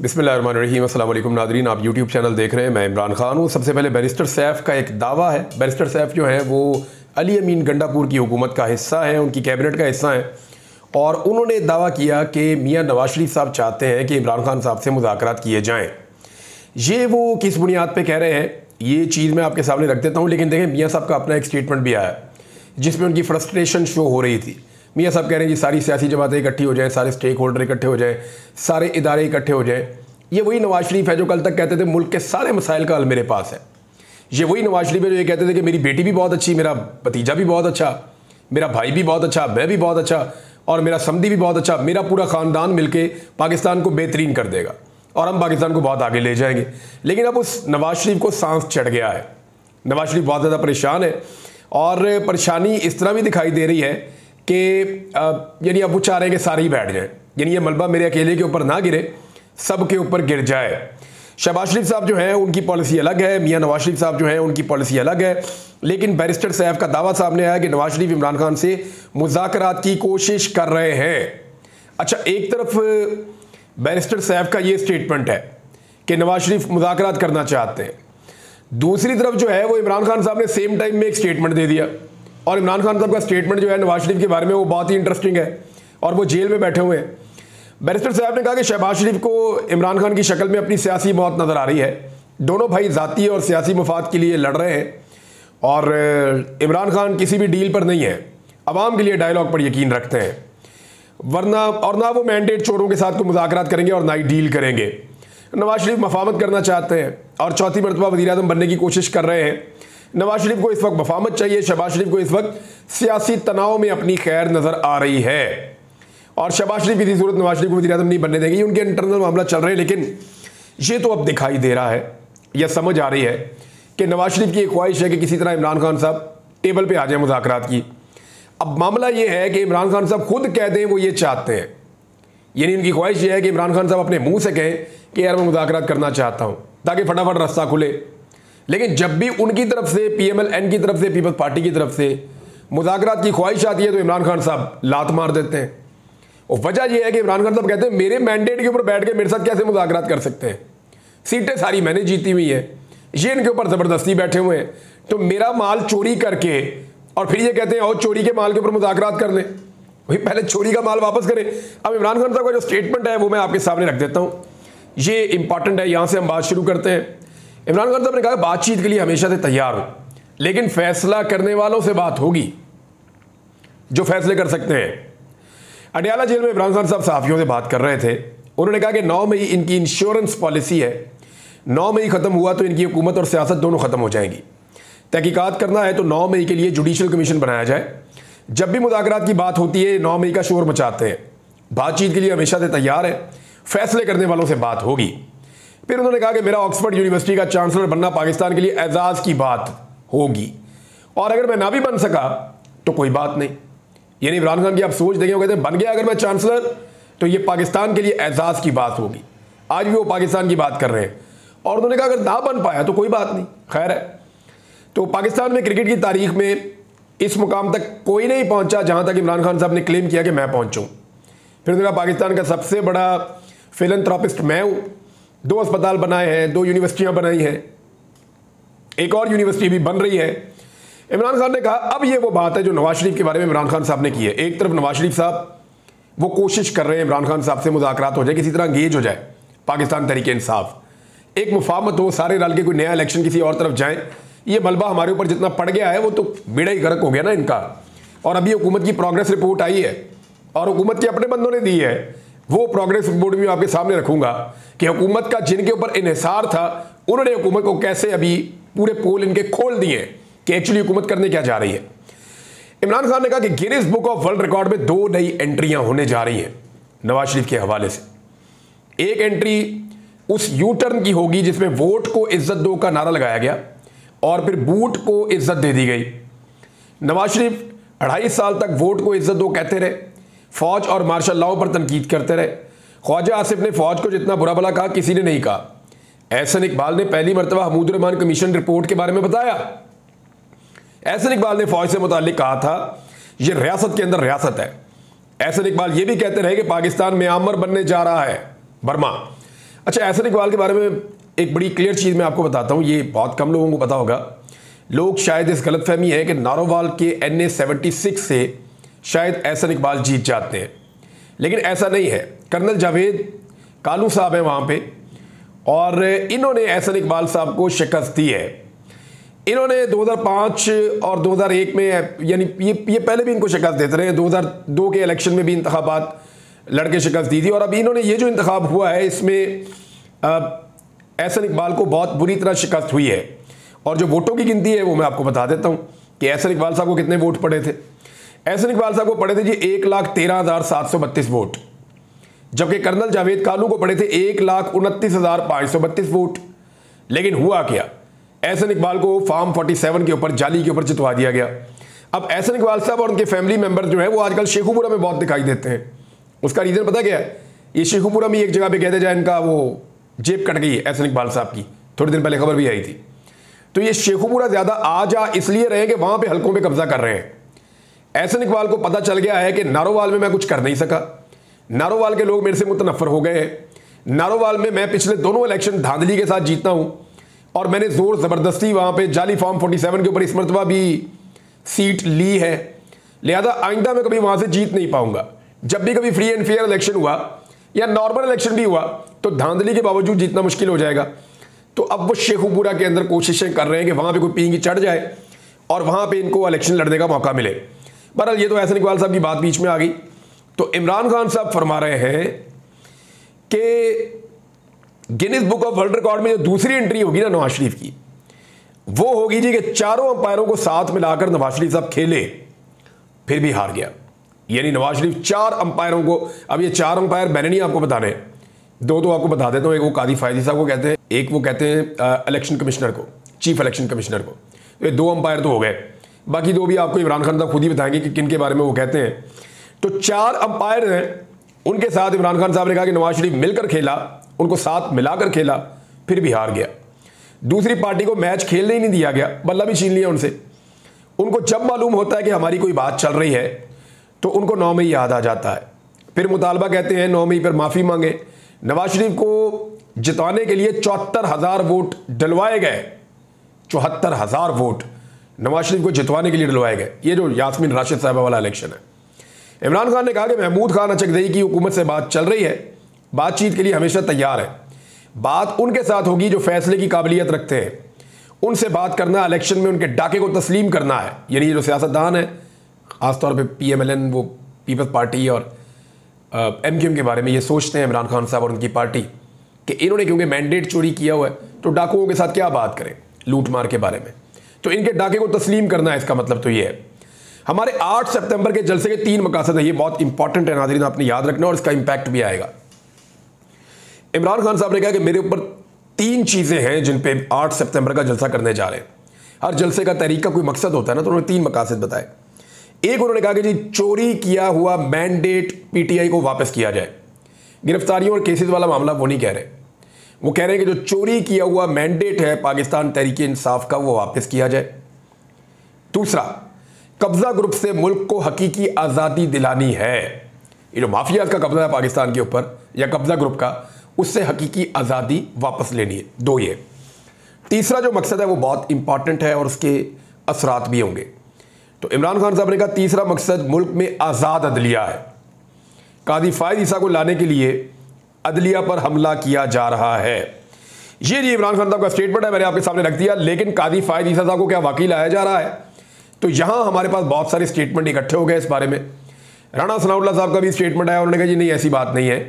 बिस्मिल्लाहिर्रहमानिर्रहीम। अस्सलाम वालेकुम नादरीन, आप यूट्यूब चैनल देख रहे हैं। मैं इमरान खान हूँ। सबसे पहले बैरिस्टर सैफ का एक दावा है। बैरिस्टर सैफ जो है वो अली अमीन गंडापुर की हुकूमत का हिस्सा है, उनकी कैबिनेट का हिस्सा है। और उन्होंने दावा किया कि मियाँ नवाज शरीफ साहब चाहते हैं कि इमरान खान साहब से मुज़ाकरात किए जाएँ। ये वो किस बुनियाद पर कह रहे हैं, ये चीज़ मैं आपके सामने रख देता हूँ। लेकिन देखें, मियाँ साहब का अपना एक स्टेटमेंट भी आया जिसमें उनकी फ्रस्ट्रेशन शो हो रही थी। मियाँ साहब कह रहे हैं जी सारी सियासी जमातें इकट्ठी हो जाएं, सारे स्टेक होल्डर इकट्ठे हो जाएं, सारे इदारे इकट्ठे हो जाएं। ये वही नवाज शरीफ है जो कल तक कहते थे मुल्क के सारे मसाइल का हल मेरे पास है। ये वही नवाज शरीफ है जो ये कहते थे कि मेरी बेटी भी बहुत अच्छी, मेरा भतीजा भी बहुत अच्छा, मेरा भाई भी बहुत अच्छा, मैं भी बहुत अच्छा और मेरा समधी भी बहुत अच्छा, मेरा पूरा ख़ानदान मिलके पाकिस्तान को बेहतरीन कर देगा और हम पाकिस्तान को बहुत आगे ले जाएंगे। लेकिन अब उस नवाज शरीफ को सांस चढ़ गया है। नवाज शरीफ बहुत ज़्यादा परेशान है और परेशानी इस तरह भी दिखाई दे रही है कि यानी अब वो चाह रहे हैं कि सारे ही बैठ जाएं, यानी ये मलबा मेरे अकेले के ऊपर ना गिरे, सब के ऊपर गिर जाए। शहबाज शरीफ साहब जो हैं उनकी पॉलिसी अलग है, मियाँ नवाज शरीफ साहब जो हैं उनकी पॉलिसी अलग है। लेकिन बैरिस्टर सैफ का दावा सामने आया कि नवाज शरीफ इमरान खान से मुज़ाकरात की कोशिश कर रहे हैं। अच्छा, एक तरफ बैरिस्टर सैफ का ये स्टेटमेंट है कि नवाज शरीफ मुज़ाकरात करना चाहते हैं, दूसरी तरफ जो है वो इमरान खान साहब ने सेम टाइम में एक स्टेटमेंट दे दिया। और इमरान खान साहब का स्टेटमेंट जो है नवाज शरीफ के बारे में वो बहुत ही इंटरेस्टिंग है और वो जेल में बैठे हुए हैं। बैरिस्टर साहब ने कहा कि शहबाज शरीफ को इमरान खान की शक्ल में अपनी सियासी मौत नज़र आ रही है। दोनों भाई ज़ाती और सियासी मफाद के लिए लड़ रहे हैं और इमरान खान किसी भी डील पर नहीं है, अवाम के लिए डायलॉग पर यकीन रखते हैं। वरना और ना वो मैंडेट चोरों के साथ को मुज़ाकरात करेंगे और ना ही डील करेंगे। नवाज शरीफ मफामत करना चाहते हैं और चौथी मरतबा वज़ीर-ए-आज़म बनने की कोशिश कर रहे हैं। नवाज शरीफ को इस वक्त मफामत चाहिए, शहबाज शरीफ को इस वक्त सियासी तनाव में अपनी खैर नज़र आ रही है और शहबाज शरीफ किसी सूरत नवाज शरीफ को वज़ीर-ए-आज़म नहीं बनने देंगे। उनके इंटरनल मामला चल रहे हैं। लेकिन ये तो अब दिखाई दे रहा है या समझ आ रही है कि नवाज शरीफ की एक ख्वाहिश है कि किसी तरह इमरान खान साहब टेबल पर आ जाए मुज़ाकरात की। अब मामला ये है कि इमरान खान साहब खुद कह दें वो ये चाहते हैं, यानी उनकी ख्वाहिश ये है कि इमरान खान साहब अपने मुंह से कहें कि यार मैं मुज़ाकरात करना चाहता हूँ ताकि फटाफट रास्ता खुले। लेकिन जब भी उनकी तरफ से, PMLN की तरफ से, पीपल्स पार्टी की तरफ से मुज़ाकरात की ख्वाहिश आती है तो इमरान खान साहब लात मार देते हैं। और वजह यह है कि इमरान खान साहब कहते हैं मेरे मैंडेट के ऊपर बैठ के मेरे साथ कैसे मुज़ाकरात कर सकते हैं, सीटें सारी मैंने जीती हुई हैं, ये इनके ऊपर ज़बरदस्ती बैठे हुए हैं, तो मेरा माल चोरी करके और फिर ये कहते हैं और चोरी के माल के ऊपर मुज़ाकरात कर लें। वही पहले चोरी का माल वापस करें। अब इमरान खान साहब का जो स्टेटमेंट है वो मैं आपके सामने रख देता हूँ, ये इंपॉर्टेंट है। यहाँ से हम बात शुरू करते हैं। इमरान खान साहब ने कहा बातचीत के लिए हमेशा से तैयार हूँ, लेकिन फैसला करने वालों से बात होगी जो फैसले कर सकते हैं। अडयाला जेल में इमरान खान साहब सहाफ़ियों से बात कर रहे थे। उन्होंने कहा कि 9 मई इनकी इंश्योरेंस पॉलिसी है, 9 मई ख़त्म हुआ तो इनकी हुकूमत और सियासत दोनों ख़त्म हो जाएंगी। तहकीकात करना है तो 9 मई के लिए जुडिशल कमीशन बनाया जाए। जब भी मुज़ाकरात की बात होती है 9 मई का शोर मचाते हैं। बातचीत के लिए हमेशा से तैयार है, फैसले करने वालों से बात होगी। फिर उन्होंने कहा कि मेरा ऑक्सफोर्ड यूनिवर्सिटी का चांसलर बनना पाकिस्तान के लिए एजाज़ की बात होगी और अगर मैं ना भी बन सका तो कोई बात नहीं। यानी इमरान खान की आप सोच देंगे, वो कहते हैं बन गया अगर मैं चांसलर तो ये पाकिस्तान के लिए एजाज़ की बात होगी। आज भी वो पाकिस्तान की बात कर रहे हैं। और उन्होंने कहा अगर ना बन पाया तो कोई बात नहीं, खैर है। तो पाकिस्तान में क्रिकेट की तारीख में इस मुकाम तक कोई नहीं पहुंचा जहां तक इमरान खान साहब ने क्लेम किया कि मैं पहुंचूं। फिर उन्होंने कहा पाकिस्तान का सबसे बड़ा फिलैंथ्रोपिस्ट मैं हूं, 2 अस्पताल बनाए हैं, 2 यूनिवर्सिटियां बनाई हैं, एक और यूनिवर्सिटी भी बन रही है। इमरान खान ने कहा अब ये वो बात है जो नवाज शरीफ के बारे में इमरान खान साहब ने की है। एक तरफ नवाज शरीफ साहब वो कोशिश कर रहे हैं इमरान खान साहब से मुज़ाकरात हो जाए, किसी तरह अंगेज हो जाए पाकिस्तान तहरीक इंसाफ, एक मुफाहमत हो, सारे रल के कोई नया इलेक्शन किसी और तरफ जाएं। ये मलबा हमारे ऊपर जितना पड़ गया है वो तो बेड़ा ही गर्क हो गया ना इनका। और अभी हुकूमत की प्रोग्रेस रिपोर्ट आई है और हुकूमत के अपने बंदों ने दी है, वो प्रोग्रेस रिपोर्ट भी आपके सामने रखूंगा कि हुकूमत का जिनके ऊपर इन्हिसार था उन्होंने हुकूमत को कैसे अभी पूरे पोल इनके खोल दिए कि एक्चुअली हुकूमत करने क्या जा रही है। इमरान खान ने कहा कि Guinness book of world record में 2 नई एंट्रियां होने जा रही हैं नवाज शरीफ के हवाले से। एक एंट्री उस यू टर्न की होगी जिसमें वोट को इज्जत दो का नारा लगाया गया और फिर बूट को इज्जत दे दी गई। नवाज शरीफ 2.5 साल तक वोट को इज्जत दो कहते रहे, फौज और मार्शल लॉ पर तनकीद करते रहे। ख्वाजा आसिफ ने फौज को जितना बुरा भला कहा किसी ने नहीं कहा। एहसन इकबाल ने पहली मरतबा हमूद रहमान कमीशन रिपोर्ट के बारे में बताया। एहसन इकबाल ने फौज से मुताल्लिक कहा था यह रियासत के अंदर रियासत है। एहसन इकबाल ये भी कहते रहे कि पाकिस्तान म्यांमार बनने जा रहा है, बर्मा। अच्छा, एहसन इकबाल के बारे में एक बड़ी क्लियर चीज़ मैं आपको बताता हूँ, ये बहुत कम लोगों को पता होगा। लोग शायद इस गलतफहमी है कि नारोवाल के NA 76 से शायद एहसन इकबाल जीत जाते हैं, लेकिन ऐसा नहीं है। कर्नल जावेद कालू साहब हैं वहाँ पे और इन्होंने एहसन इकबाल साहब को शिकस्त दी है। इन्होंने 2005 और 2001 में, यानी ये पहले भी इनको शिकस्त देते रहे। 2002 के इलेक्शन में भी इंतखाबात लड़के शिकस्त दी थी और अब इन्होंने ये जो इंतखाब हुआ है इसमें एहसन इकबाल को बहुत बुरी तरह शिकस्त हुई है। और जो वोटों की गिनती है वो मैं आपको बता देता हूँ कि एहसन इकबाल साहब को कितने वोट पड़े थे। एहसन इकबाल साहब को पड़े थे जी 1,13,732 वोट, जबकि कर्नल जावेद कालू को पड़े थे 1,29,532 वोट। लेकिन हुआ क्या, एहसन इकबाल को फॉर्म 47 के ऊपर, जाली के ऊपर जितवा दिया गया। अब एहसन इकबाल साहब और उनके फैमिली मेंबर जो है वो आजकल शेखुपुरा में बहुत दिखाई देते हैं। उसका रीज़न पता क्या है? ये शेखुपुरा में एक जगह पे कहते जाए इनका वो जेब कट गई है एहसन इकबाल साहब की, थोड़ी दिन पहले खबर भी आई थी। तो ये शेखुपुरा ज़्यादा आ जा इसलिए रहे कि वहाँ पे हलकों पे कब्जा कर रहे हैं। एहसन इकबाल को पता चल गया है कि नारोवाल में मैं कुछ कर नहीं सका, नारोवाल के लोग मेरे से मुतनफ़र हो गए हैं। नारोवाल में मैं पिछले दोनों इलेक्शन धांधली के साथ जीता हूँ और मैंने ज़ोर ज़बरदस्ती वहाँ पे जाली फॉर्म 47 के ऊपर इस मरतबा भी सीट ली है, लिहाजा आइंदा मैं कभी वहाँ से जीत नहीं पाऊँगा। जब भी कभी फ्री एंड फेयर इलेक्शन हुआ या नॉर्मल इलेक्शन भी हुआ तो धांधली के बावजूद जीतना मुश्किल हो जाएगा। तो अब वो शेखुपुरा के अंदर कोशिशें कर रहे हैं कि वहाँ पे कोई पींगी चढ़ जाए और वहाँ पे इनको इलेक्शन लड़ने का मौका मिले। बहरहाल ये तो एहसन इकबाल साहब की बात बीच में आ गई। तो इमरान खान साहब फरमा रहे हैं कि Guinness book of world record में जो दूसरी एंट्री होगी ना नवाज शरीफ की, वो होगी जी कि चारों अंपायरों को साथ मिलाकर नवाज शरीफ साहब खेले, फिर भी हार गया। यानी नवाज शरीफ 4 अंपायरों को, अब ये 4 अंपायर मैंने नहीं आपको बताने, 2 तो आपको बता देता हूँ। एक वो कादी फायदी साहब को कहते हैं, एक वो कहते हैं इलेक्शन कमिश्नर को, चीफ इलेक्शन कमिश्नर को। ये 2 अंपायर तो हो गए, बाकी 2 भी आपको इमरान खान साहब खुद ही बताएंगे कि किन के बारे में वो कहते हैं। तो 4 अंपायर हैं, उनके साथ इमरान खान साहब ने कहा कि नवाज शरीफ मिलकर खेला, उनको साथ मिलाकर खेला, फिर भी हार गया। दूसरी पार्टी को मैच खेलने ही नहीं दिया गया, बल्ला भी छीन लिया उनसे। उनको जब मालूम होता है कि हमारी कोई बात चल रही है तो उनको 9 मई याद आ जाता है, फिर मुतालबा कहते हैं 9 मई पर माफ़ी मांगे। नवाज शरीफ को जिताने के लिए 74,000 वोट डलवाए गए, 74,000 वोट नवाज शरीफ को जितवाने के लिए डलवाए गए। ये जो यास्मीन राशिद साहबा वाला इलेक्शन है। इमरान खान ने कहा कि महमूद खान अचकज़ई की हुकूमत से बात चल रही है, बातचीत के लिए हमेशा तैयार है। बात उनके साथ होगी जो फैसले की काबिलियत रखते हैं, उनसे बात करना, इलेक्शन में उनके डाके को तस्लीम करना है। यानी जो सियासतदान है, ख़ासतौर पे PMLN, वो पीपल्स पार्टी और MQM के बारे में ये सोचते हैं इमरान खान साहब और उनकी पार्टी कि इन्होंने क्योंकि मैंडेट चोरी किया हुआ है तो डाकुओं के साथ क्या बात करें लूट मार के बारे में, तो इनके डाके को तस्लीम करना है। इसका मतलब तो ये है। हमारे 8 सितंबर के जलसे के 3 मकासद है, ये बहुत इंपॉर्टेंट है नाज़रीन, आपने याद रखना और इसका इंपैक्ट भी आएगा। इमरान खान साहब ने कहा कि मेरे ऊपर 3 चीज़ें हैं जिन पे 8 सितंबर का जलसा करने जा रहे हैं। हर जलसे का तहरीक का कोई मकसद होता है ना, तो उन्होंने 3 मकासद बताए। एक, उन्होंने कहा कि जी चोरी किया हुआ मैंडेट PTI को वापस किया जाए। गिरफ्तारियों और केसेस वाला मामला वो नहीं कह रहे, वो कह रहे हैं कि जो चोरी किया हुआ मैंडेट है पाकिस्तान तहरीक इंसाफ का, वो वापस किया जाए। दूसरा, कब्जा ग्रुप से मुल्क को हकीकी आज़ादी दिलानी है। ये जो माफिया का कब्जा है पाकिस्तान के ऊपर या कब्जा ग्रुप का, उससे हकीकी आज़ादी वापस लेनी है। 2 ये। तीसरा जो मकसद है वो बहुत इंपॉर्टेंट है और उसके असरात भी होंगे। तो इमरान खान साहब ने कहा तीसरा मकसद मुल्क में आज़ाद अदलिया है। कादी फायद ईसा को लाने के लिए अदलिया पर हमला किया जा रहा है। ये जी इमरान खान साहब का स्टेटमेंट है, मैंने आपके सामने रख दिया। लेकिन कादी फायद ईसा साहब को क्या वाकई लाया जा रहा है? तो यहाँ हमारे पास बहुत सारे स्टेटमेंट इकट्ठे हो गए इस बारे में। राणा सनाउल्लाह साहब का भी स्टेटमेंट आया, उन्होंने कहा जी नहीं ऐसी बात नहीं है,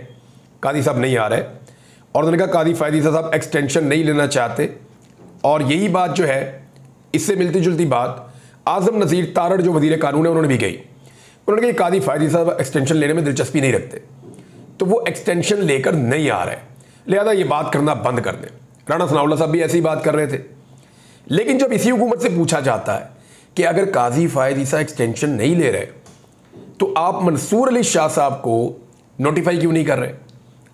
कादी साहब नहीं आ रहे। और उन्होंने कहा कादी फायद ईसा साहब एक्सटेंशन नहीं लेना चाहते। और यही बात जो है, इससे मिलती जुलती बात आज़म नज़ीर तारड़ जो वज़ीर कानून है उन्होंने भी कही। उन्होंने कहा कादी फायद साहब एक्सटेंशन लेने में दिलचस्पी नहीं रखते, तो वो एक्सटेंशन लेकर नहीं आ रहे, लिहाजा ये बात करना बंद कर दें। राणा सनाउल्लाह साहब भी ऐसी बात कर रहे थे। लेकिन जब इसी हुकूमत से पूछा जाता है कि अगर काजी फायद ईसा एक्सटेंशन नहीं ले रहे तो आप मंसूर अली शाह साहब को नोटिफाई क्यों नहीं कर रहे?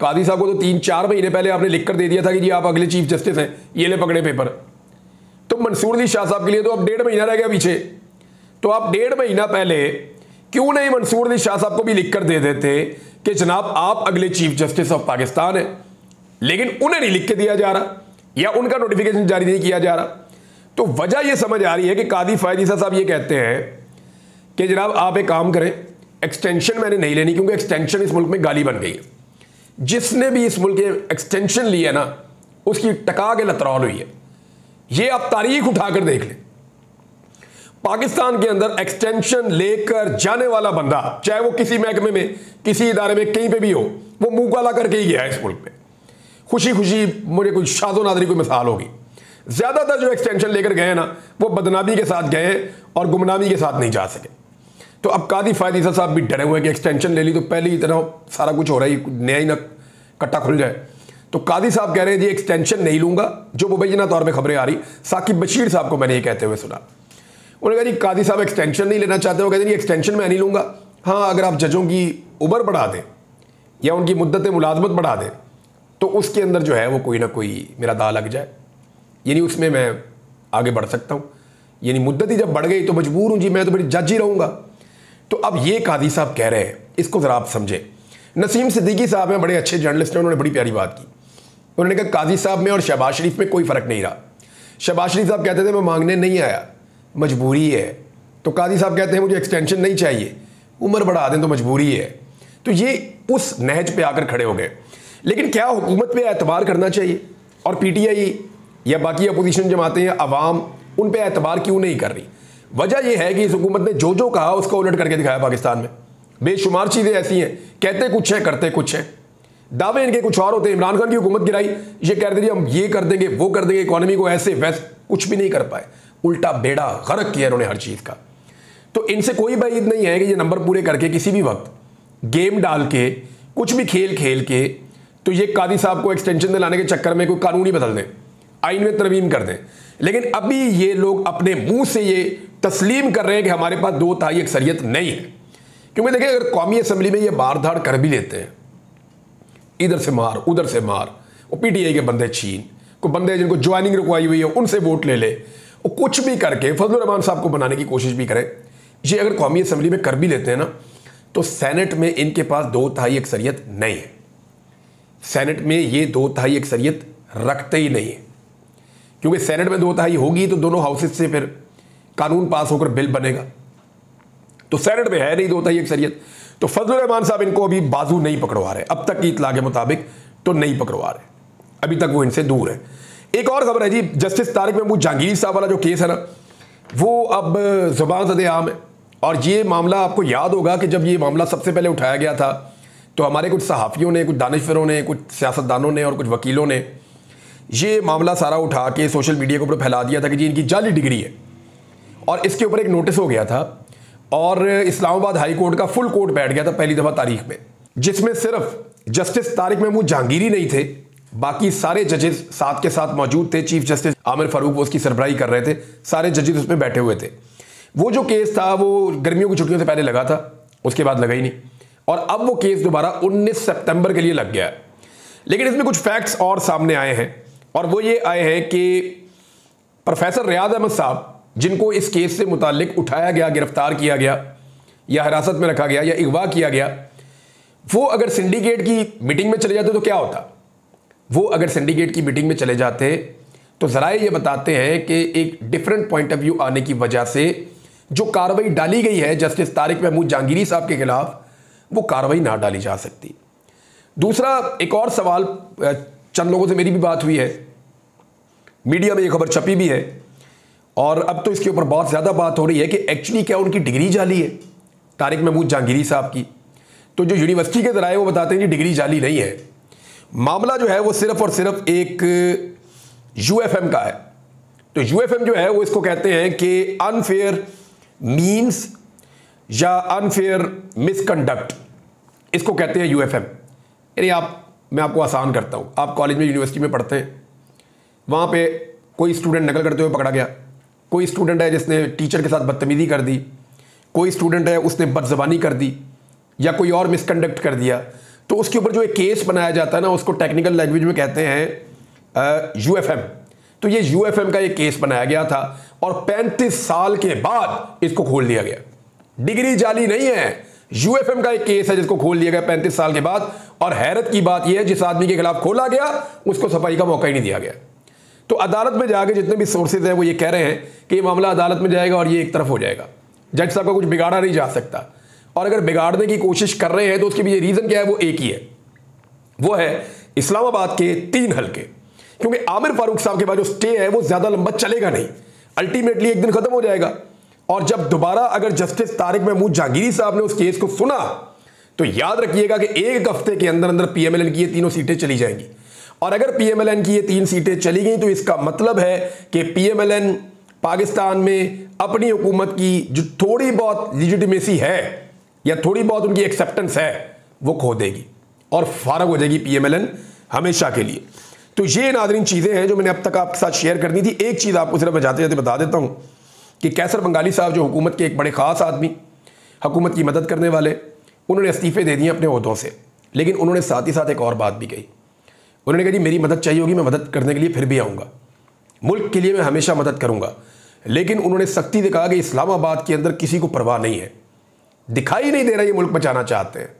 कादी साहब को तो 3-4 महीने पहले आपने लिख कर दे दिया था कि जी आप अगले चीफ जस्टिस हैं, ये ले पकड़े पेपर। तो मंसूर अली शाह साहब के लिए तो अब 1.5 महीना रह गया पीछे, तो आप 1.5 महीना पहले क्यों नहीं मंसूर अली शाह साहब को भी लिख कर दे देते कि जनाब आप अगले चीफ जस्टिस ऑफ पाकिस्तान हैं, लेकिन उन्हें नहीं लिख के दिया जा रहा या उनका नोटिफिकेशन जारी नहीं किया जा रहा। तो वजह यह समझ आ रही है कि कादी फायद ईसा साहब ये कहते हैं कि जनाब आप एक काम करें, एक्सटेंशन मैंने नहीं लेनी क्योंकि एक्सटेंशन इस मुल्क में गाली बन गई है। जिसने भी इस मुल्क के एक्सटेंशन लिया ना उसकी टका के लतरौल हुई है। ये आप तारीख उठाकर देख लें, पाकिस्तान के अंदर एक्सटेंशन लेकर जाने वाला बंदा चाहे वो किसी महकमे में, किसी इदारे में, कहीं पे भी हो, वो मुंह काला करके ही गया है इस मुल्क में। खुशी खुशी मुझे कोई शादो नादरी कोई मिसाल होगी। ज्यादातर जो एक्सटेंशन लेकर गए हैं ना वो बदनामी के साथ गए और गुमनामी के साथ नहीं जा सके। तो अब कादी फायद ईसा साहब भी डरे हुए हैं कि एक्सटेंशन ले ली तो पहले ही इतना सारा कुछ हो रहा है, नया ही ना कट्टा खुल जाए। तो कादी साहब कह रहे हैं जी एक्सटेंशन नहीं लूंगा, जो मुबैना तौर पे खबरें आ रही। साकिब बशीर साहब को मैंने ये कहते हुए सुना, उन्होंने कहा जी कादी साहब एक्सटेंशन नहीं लेना चाहते हो, कहते नहीं एक्सटेंशन मैं नहीं लूंगा। हाँ, अगर आप जजों की उम्र बढ़ा दें या उनकी मुद्दत मुलाजमत बढ़ा दें तो उसके अंदर जो है वो कोई ना कोई मेरा दाव लग जाए, यानी उसमें मैं आगे बढ़ सकता हूँ। यानी मुद्दत ही जब बढ़ गई तो मजबूर हूँ जी, मैं तो बड़ी जज ही रहूँगा। तो अब ये कादी साहब कह रहे हैं, इसको ज़रा आप समझें। नसीम सिद्दीकी साहब हैं, बड़े अच्छे जर्नलिस्ट हैं, उन्होंने बड़ी प्यारी बात की। उन्होंने कहा कादी साहब में और शहबाज शरीफ में कोई फ़र्क नहीं रहा। शहबाज शरीफ साहब कहते थे मैं मांगने नहीं आया, मजबूरी है। तो कादी साहब कहते हैं मुझे एक्सटेंशन नहीं चाहिए, उम्र बढ़ा दें तो मजबूरी है। तो ये उस नहज पे आकर खड़े हो गए। लेकिन क्या हुकूमत पे एतबार करना चाहिए और PTI या बाकी अपोजिशन जमातें या अवाम उन पे एतबार क्यों नहीं कर रही? वजह यह है कि इस हुकूमत ने जो जो कहा उसको उलट करके दिखाया। पाकिस्तान में बेशुमार चीज़ें ऐसी हैं, कहते कुछ हैं करते कुछ हैं, दावे इनके कुछ और होते हैं। इमरान खान की हुकूमत गिराई, ये कह रहे थे हम ये कर देंगे वो कर देंगे, इकॉनमी को ऐसे वैसे, कुछ भी नहीं कर पाए, उल्टा बेड़ा गर्क किया इन्होंने हर चीज़ का। तो इनसे कोई बात नहीं है कि ये नंबर पूरे करके किसी भी वक्त गेम डाल के कुछ भी खेल खेल के तो ये कादी साहब को एक्सटेंशन दिलाने के चक्कर में कोई कानून ही बदल दें, आइन में तरमीम कर दें। लेकिन अभी ये लोग अपने मुंह से ये तस्लीम कर रहे हैं कि हमारे पास 2/3 अक्सरियत नहीं है। क्योंकि देखिए अगर कौमी असम्बली में ये बार धाड़ कर भी लेते हैं, इधर से मार उधर से मार, वो PTI के बंदे छीन, कोई बंदे जिनको ज्वाइनिंग रुकवाई हुई है उनसे वोट ले ले, वो कुछ भी करके फजलुर रहमान साहब को बनाने की कोशिश भी करें। ये अगर कौमी असम्बली में कर भी लेते हैं ना तो सेनेट में इनके पास 2/3 अक्सरियत नहीं है। सेनेट में ये 2/3 अक्सरियत रखते ही नहीं है, क्योंकि सेनेट में 2/3 होगी तो दोनों हाउसेज से फिर कानून पास होकर बिल बनेगा। तो सेनेट में है नहीं 2/3 अक्सरियत, तो फजलुर रहमान साहब इनको अभी बाजू नहीं पकड़वा रहे, अब तक की इतला के मुताबिक तो नहीं पकड़वा रहे, अभी तक वो इनसे दूर है। एक और खबर है जी, जस्टिस तारिक महमूद जहांगीर साहब वाला जो केस है ना वो अब ज़ुबान ज़दे आम है। और ये मामला आपको याद होगा कि जब ये मामला सबसे पहले उठाया गया था तो हमारे कुछ सहाफ़ियों ने, कुछ दानिशवरों ने, कुछ सियासतदानों ने और कुछ वकीलों ने ये मामला सारा उठा के सोशल मीडिया के ऊपर फैला दिया था कि जी इनकी जाली डिग्री है। और इसके ऊपर एक नोटिस हो गया था और इस्लामाबाद हाई कोर्ट का फुल कोर्ट बैठ गया था पहली दफ़ा तारीख में, जिसमें सिर्फ जस्टिस तारिक महमूद जहांगीर ही नहीं थे, बाकी सारे जजेस साथ के साथ मौजूद थे। चीफ जस्टिस आमिर फारूक वो उसकी सरबराही कर रहे थे, सारे जजेस उसमें बैठे हुए थे। वो जो केस था वो गर्मियों की छुट्टियों से पहले लगा था, उसके बाद लगा ही नहीं, और अब वो केस दोबारा 19 सितंबर के लिए लग गया है। लेकिन इसमें कुछ फैक्ट्स और सामने आए हैं और वो ये आए हैं कि प्रोफेसर रियाज अहमद साहब जिनको इस केस से मुतालिक उठाया गया, गिरफ्तार किया गया या हिरासत में रखा गया या अगवा किया गया, वो अगर सिंडिकेट की मीटिंग में चले जाते तो क्या होता? वो अगर सिंडिकेट की मीटिंग में चले जाते तो ज़राए ये बताते हैं कि एक डिफरेंट पॉइंट ऑफ व्यू आने की वजह से जो कार्रवाई डाली गई है जस्टिस तारिक महमूद जहांगीरी साहब के खिलाफ, वो कार्रवाई ना डाली जा सकती। दूसरा एक और सवाल, चंद लोगों से मेरी भी बात हुई है, मीडिया में ये खबर छपी भी है और अब तो इसके ऊपर बहुत ज़्यादा बात हो रही है कि एक्चुअली क्या उनकी डिग्री जाली है तारिक महमूद जहांगीरी साहब की। तो जो यूनिवर्सिटी के ज़राए वो बताते हैं कि डिग्री जाली नहीं है, मामला जो है वो सिर्फ और सिर्फ एक UFM का है। तो UFM जो है वो इसको कहते हैं कि अनफेयर मीन्स या अनफेयर मिसकंडक्ट, इसको कहते हैं UFM। यानी मैं आपको आसान करता हूँ, आप कॉलेज में यूनिवर्सिटी में पढ़ते हैं, वहाँ पे कोई स्टूडेंट नकल करते हुए पकड़ा गया, कोई स्टूडेंट है जिसने टीचर के साथ बदतमीजी कर दी, कोई स्टूडेंट है उसने बदज़बानी कर दी या कोई और मिसकंडक्ट कर दिया, तो उसके ऊपर जो एक केस बनाया जाता है ना उसको टेक्निकल लैंग्वेज में कहते हैं UFM। तो ये UFM का एक केस बनाया गया था और 35 साल के बाद इसको खोल दिया गया। डिग्री जाली नहीं है, यूएफएम का एक केस है जिसको खोल दिया गया 35 साल के बाद, और हैरत की बात यह है जिस आदमी के खिलाफ खोला गया उसको सफाई का मौका ही नहीं दिया गया। तो अदालत में जाके जितने भी सोर्सेज हैं वो ये कह रहे हैं कि ये मामला अदालत में जाएगा और ये एक तरफ हो जाएगा, जज साहब का कुछ बिगाड़ा नहीं जा सकता। और अगर बिगाड़ने की कोशिश कर रहे हैं तो उसके पीछे रीजन क्या है, वो एक ही है, वो है इस्लामाबाद के 3 हलके। क्योंकि आमिर फारूक साहब के बाद जो स्टे है वो ज्यादा लंबा चलेगा नहीं, अल्टीमेटली एक दिन खत्म हो जाएगा। और जब दोबारा अगर जस्टिस तारिक महमूद जहांगीरी साहब ने उस केस को सुना तो याद रखिएगा कि एक हफ्ते के अंदर अंदर पीएमएलएन की ये 3 सीटें चली जाएंगी। और अगर पीएमएलएन की ये 3 सीटें चली गई तो इसका मतलब है कि पीएमएलएन पाकिस्तान में अपनी हुकूमत की जो थोड़ी बहुत लिजिटिमेसी है या थोड़ी बहुत उनकी एक्सेप्टेंस है वो खो देगी और फारग हो जाएगी पीएमएलएन हमेशा के लिए। तो ये नाज़रीन चीज़ें हैं जो मैंने अब तक आपके साथ शेयर करनी थी। एक चीज़ आपको सिर्फ मैं जाते जाते बता देता हूँ कि कैसर बंगाली साहब जो हुकूमत के एक बड़े ख़ास आदमी, हुकूमत की मदद करने वाले, उन्होंने इस्तीफ़े दे दिए अपने ओहदों से। लेकिन उन्होंने साथ ही साथ एक और बात भी कही, उन्होंने कहा जी मेरी मदद चाहिए होगी, मैं मदद करने के लिए फिर भी आऊँगा, मुल्क के लिए मैं हमेशा मदद करूँगा। लेकिन उन्होंने सख्ती से कहा कि इस्लामाबाद के अंदर किसी को परवाह नहीं है, दिखाई नहीं दे रहा ये मुल्क बचाना चाहते हैं।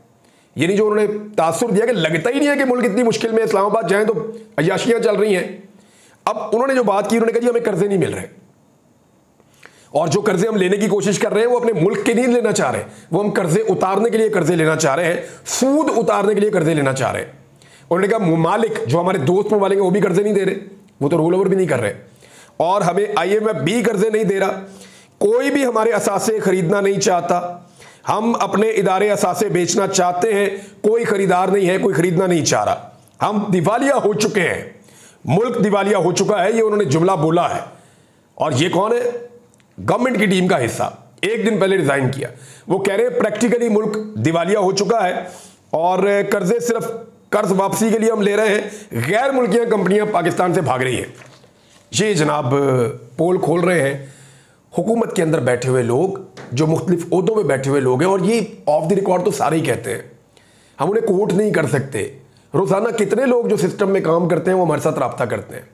यानी जो उन्होंने तासुर दिया कि लगता ही नहीं है कि मुल्क इतनी मुश्किल में, इस्लामाबाद जाएं तो अय्याशियां चल रही हैं। अब उन्होंने जो बात की, उन्होंने कहा जी हमें कर्जे नहीं मिल रहे, और जो कर्जे हम लेने की कोशिश कर रहे हैं वो अपने मुल्क के नहीं लेना चाह रहे, वो हम कर्जे उतारने के लिए कर्जे लेना चाह रहे हैं, सूद उतारने के लिए कर्जे लेना चाह रहे हैं। उन्होंने कहा ममालिक जो हमारे दोस्त ममालिक हैं वो भी कर्जे नहीं दे रहे, वो तो रोल ओवर भी नहीं कर रहे, और हमें IMF भी कर्जे नहीं दे रहा, कोई भी हमारे असासे खरीदना नहीं चाहता, हम अपने इदारे असासे बेचना चाहते हैं, कोई खरीदार नहीं है, कोई खरीदना नहीं चाह रहा, हम दिवालिया हो चुके हैं, मुल्क दिवालिया हो चुका है, ये उन्होंने जुमला बोला है। और ये कौन है? गवर्नमेंट की टीम का हिस्सा, एक दिन पहले रिजाइन किया। वो कह रहे हैं प्रैक्टिकली मुल्क दिवालिया हो चुका है और कर्जे सिर्फ कर्ज वापसी के लिए हम ले रहे हैं, गैर मुल्कियां कंपनियां पाकिस्तान से भाग रही हैं। ये जनाब पोल खोल रहे हैं हुकूमत के अंदर बैठे हुए लोग, जो मुख्तलिफ ओहदों में बैठे हुए लोग हैं, और ये ऑफ द रिकॉर्ड तो सारे ही कहते हैं, हम उन्हें कोट नहीं कर सकते। रोजाना कितने लोग जो सिस्टम में काम करते हैं वो हमारे साथ रब्ता करते हैं,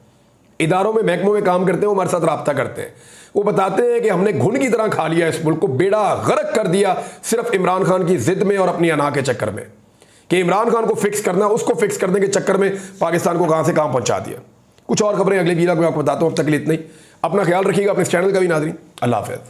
इदारों में महकमों में काम करते हैं वो हमारे साथ रब्ता करते हैं, वो बताते हैं कि हमने घुन की तरह खा लिया इस मुल्क को, बेड़ा गर्क कर दिया सिर्फ इमरान खान की जिद में और अपनी अना के चक्कर में, कि इमरान खान को फिक्स करना, उसको फिक्स करने के चक्कर में पाकिस्तान को कहां से कहां पहुंचा दिया। कुछ और खबरें अगले वीडियो में आपको बताता हूं, अब तक के लिए इतना ही। अपना ख्याल रखिएगा, अपने इस चैनल का भी नाज़रीन। अल्लाह हाफ़िज़।